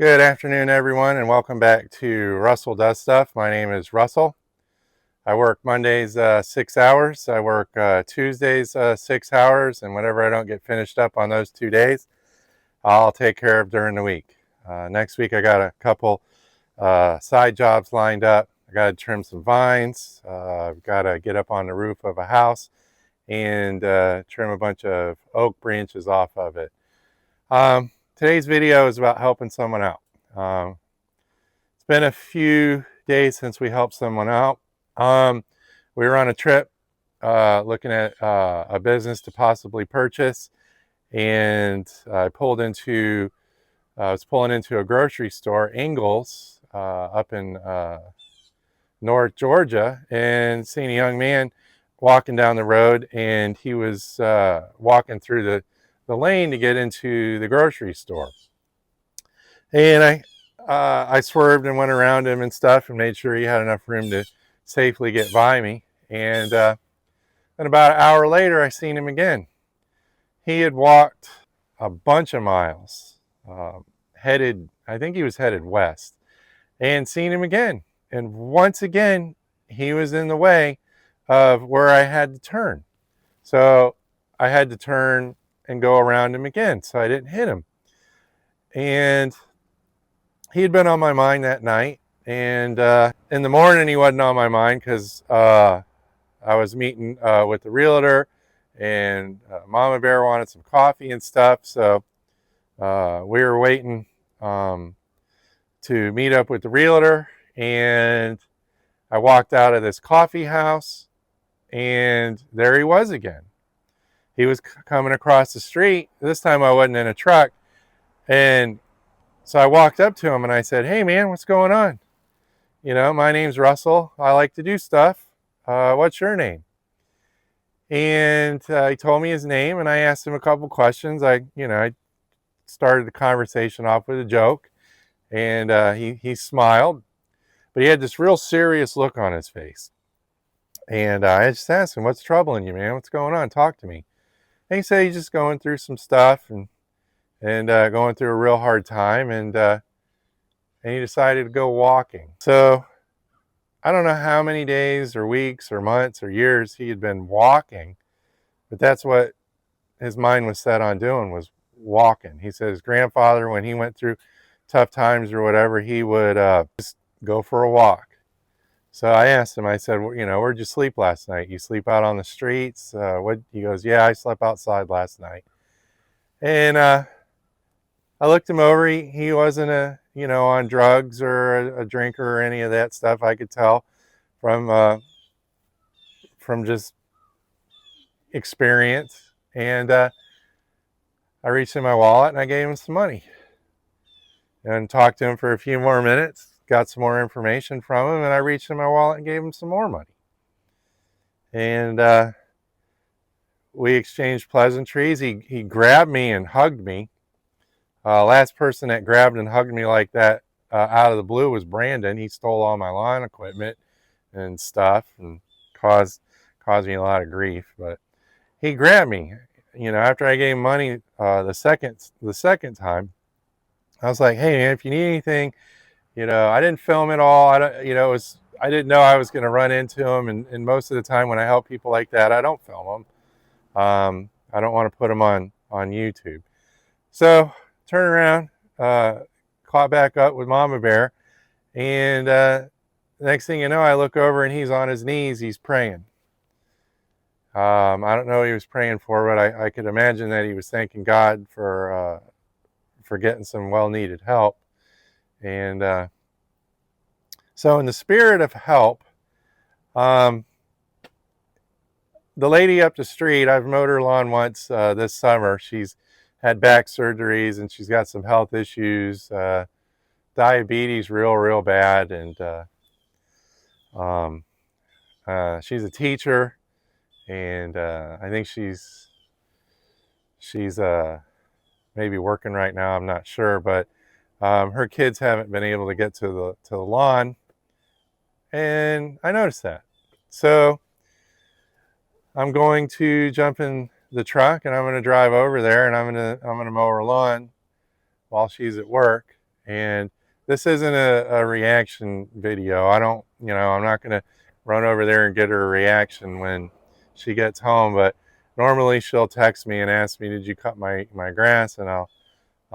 Good afternoon, everyone, and welcome back to Russell Does Stuff. My name is Russell. I work Mondays 6 hours. I work Tuesdays 6 hours, and whatever I don't get finished up on those 2 days, I'll take care of during the week. Next week, I got a couple side jobs lined up. I got to trim some vines. I've got to get up on the roof of a house and trim a bunch of oak branches off of it. Today's video is about helping someone out. It's been a few days since we helped someone out. We were on a trip looking at a business to possibly purchase, and I was pulling into a grocery store, Ingles, up in North Georgia, and seeing a young man walking down the road, and he was walking through the lane to get into the grocery store. And I swerved and went around him and stuff and made sure he had enough room to safely get by me. And then about an hour later, I seen him again. He had walked a bunch of miles, I think he was headed west, and seen him again. And once again, he was in the way of where I had to turn. So I had to turn and go around him again so I didn't hit him. And he had been on my mind that night. And in the morning, he wasn't on my mind because I was meeting with the realtor, and Mama Bear wanted some coffee and stuff. So we were waiting to meet up with the realtor. And I walked out of this coffee house, and there he was again. He was coming across the street. This time I wasn't in a truck. And so I walked up to him and I said, "Hey man, what's going on? You know, my name's Russell. I like to do stuff. What's your name?" And he told me his name, and I asked him a couple questions. I started the conversation off with a joke, and he smiled, but he had this real serious look on his face. And I just asked him, "What's troubling you, man? What's going on? Talk to me." And he said he's just going through some stuff and going through a real hard time, and he decided to go walking. So I don't know how many days or weeks or months or years he had been walking, but that's what his mind was set on doing, was walking. He said his grandfather, when he went through tough times or whatever, he would just go for a walk. So I asked him, I said, well, where'd you sleep last night? You sleep out on the streets? He goes, "Yeah, I slept outside last night." And I looked him over. He wasn't on drugs or a drinker or any of that stuff. I could tell from just experience. And I reached in my wallet and I gave him some money and talked to him for a few more minutes. Got some more information from him, and I reached in my wallet and gave him some more money. And we exchanged pleasantries. He grabbed me and hugged me. Last person that grabbed and hugged me like that out of the blue was Brandon. He stole all my lawn equipment and stuff and caused me a lot of grief. But he grabbed me. After I gave him money the second time, I was like, "Hey man, if you need anything," I didn't film it all. I didn't know I was going to run into him, and most of the time when I help people like that, I don't film them. I don't want to put them on YouTube. So turn around, caught back up with Mama Bear, and next thing you know, I look over and he's on his knees. He's praying. I don't know what he was praying for, but I could imagine that he was thanking God for getting some well-needed help. And so in the spirit of help, the lady up the street, I've mowed her lawn once this summer. She's had back surgeries and she's got some health issues, diabetes real bad, and she's a teacher, and I think she's maybe working right now. I'm not sure, but her kids haven't been able to get to the lawn, and I noticed that. So I'm going to jump in the truck and I'm going to drive over there, and I'm going to mow her lawn while she's at work. And this isn't a reaction video. I don't, I'm not going to run over there and get her a reaction when she gets home, but normally she'll text me and ask me, did you cut my grass? And I'll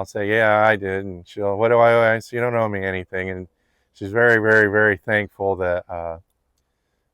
say, yeah, I did. And she'll, what do I owe? I say, you don't owe me anything. And she's very, very, very thankful that,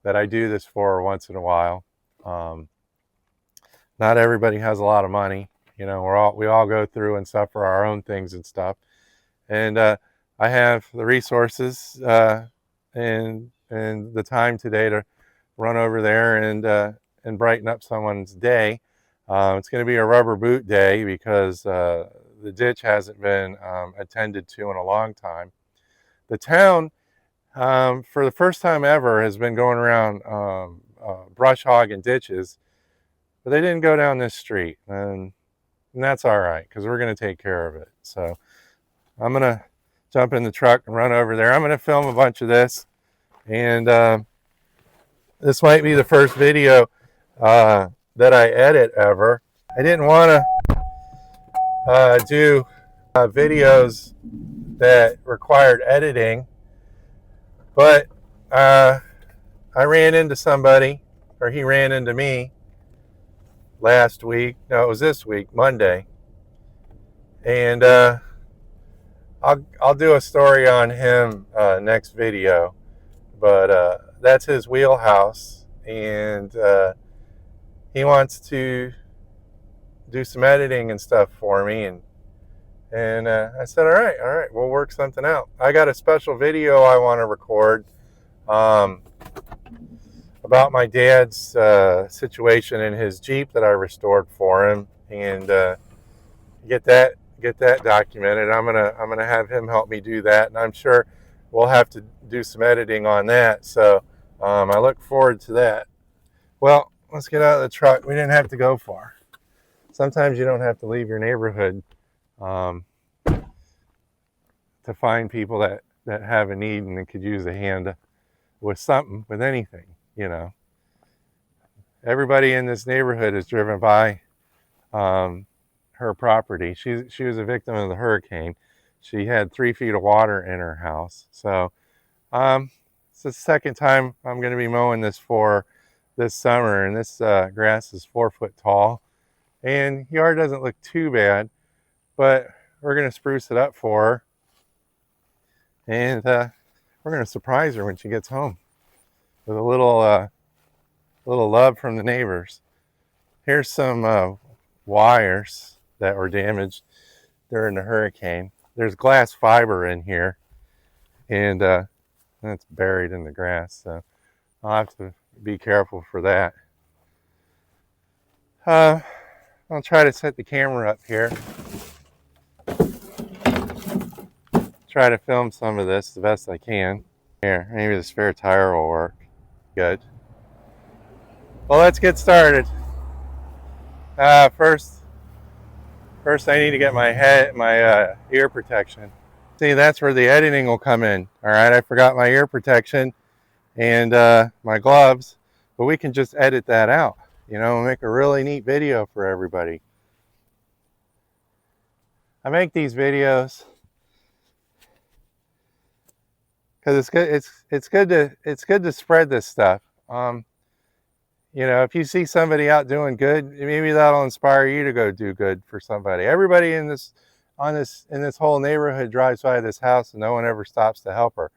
that I do this for her once in a while. Not everybody has a lot of money. We all go through and suffer our own things and stuff. And I have the resources and the time today to run over there and brighten up someone's day. It's going to be a rubber boot day because the ditch hasn't been attended to in a long time. The town, for the first time ever, has been going around brush hogging ditches, but they didn't go down this street, and that's all right because we're going to take care of it. So I'm going to jump in the truck and run over there. I'm going to film a bunch of this, and this might be the first video that I edit ever. I didn't want to do videos that required editing, but I ran into somebody, or he ran into me last week. No, it was this week, Monday. And I'll do a story on him next video, but that's his wheelhouse, and he wants to do some editing and stuff for me, and I said, all right, we'll work something out. I got a special video I want to record about my dad's situation in his Jeep that I restored for him, and get that documented. I'm gonna have him help me do that, and I'm sure we'll have to do some editing on that. So I look forward to that. Well, let's get out of the truck. We didn't have to go far. Sometimes you don't have to leave your neighborhood to find people that have a need and that could use a hand with something, with anything. Everybody in this neighborhood is driven by her property. She was a victim of the hurricane. She had 3 feet of water in her house. So it's the second time I'm going to be mowing this for this summer, and this grass is 4 foot tall, and yard doesn't look too bad, but we're going to spruce it up for her, and we're going to surprise her when she gets home with a little love from the neighbors. Here's some wires that were damaged during the hurricane. There's glass fiber in here, and it's buried in the grass, so I'll have to be careful for that. I'll try to set the camera up here, try to film some of this the best I can. Here, maybe the spare tire will work. Good. Well, let's get started. First I need to get my ear protection. See, that's where the editing will come in. All right, I forgot my ear protection and my gloves, but we can just edit that out, make a really neat video for everybody. I make these videos because it's good to spread this stuff. If you see somebody out doing good, maybe that'll inspire you to go do good for somebody. Everybody in this whole neighborhood drives by this house, and no one ever stops to help her.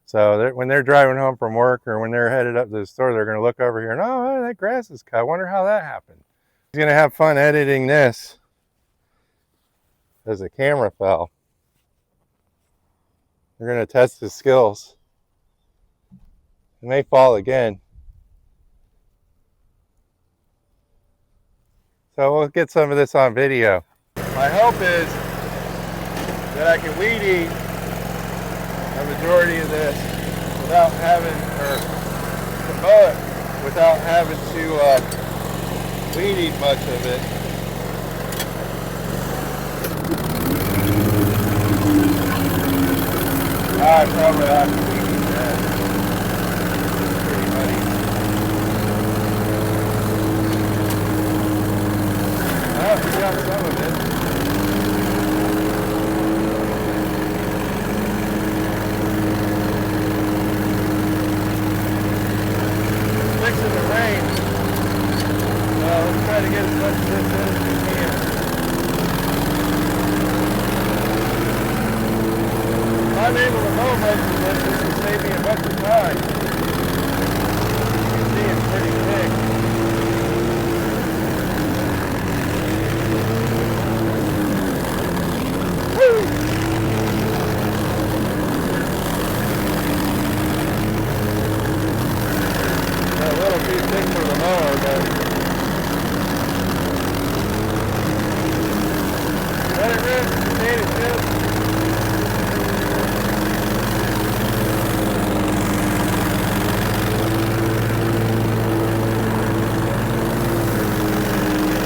So when they're driving home from work, or when they're headed up to the store, they're going to look over here and, oh, that grass is cut. I wonder how that happened. He's going to have fun editing this as the camera fell. We're going to test his skills. It may fall again. So we'll get some of this on video. My hope is that I can weed eat a majority of this without having, or mow it without having to weed eat much of it. I probably ought to weed eat that. It's pretty muddy. We got some of it. I'm able to mow most of this. This will save me a bunch of time. You can see it's pretty thick. Woo! A little too thick for the mower, but let it rip. Potato chips.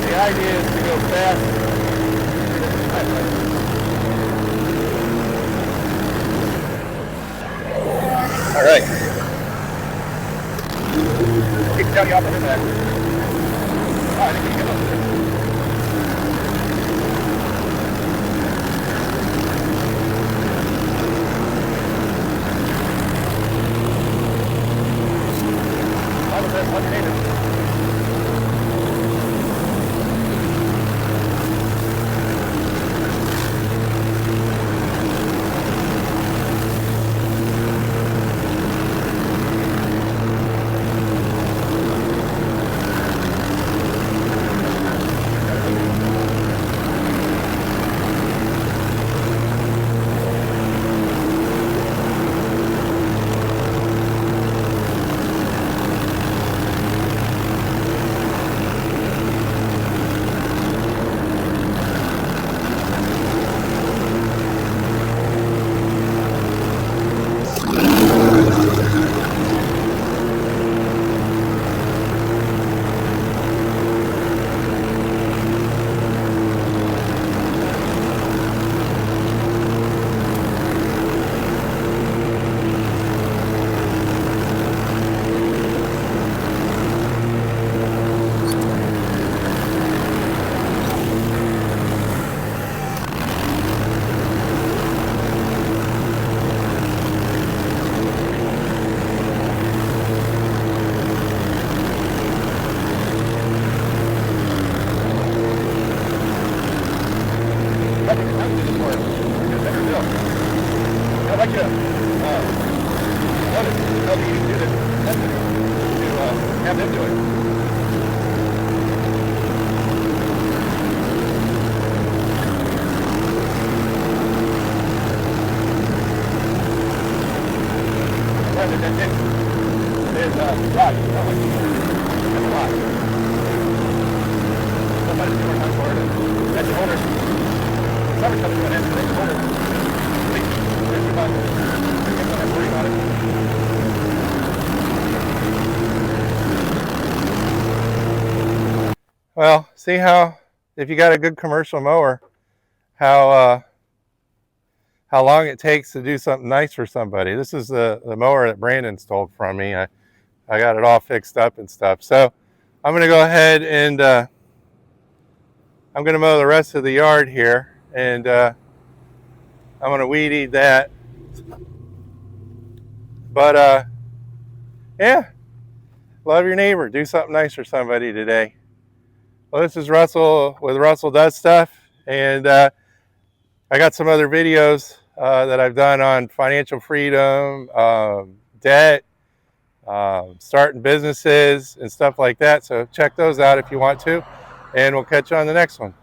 The idea is to go fast. All right. Keep Johnny off of his back. All right, I think you get up there. Well, see how, if you got a good commercial mower, how long it takes to do something nice for somebody. This is the mower that Brandon stole from me. I got it all fixed up and stuff. So I'm going to go ahead and I'm going to mow the rest of the yard here, and I'm going to weed eat that. But yeah, love your neighbor. Do something nice for somebody today. Well, this is Russell with Russell Does Stuff, and I got some other videos that I've done on financial freedom, debt, starting businesses and stuff like that. So check those out if you want to, and we'll catch you on the next one.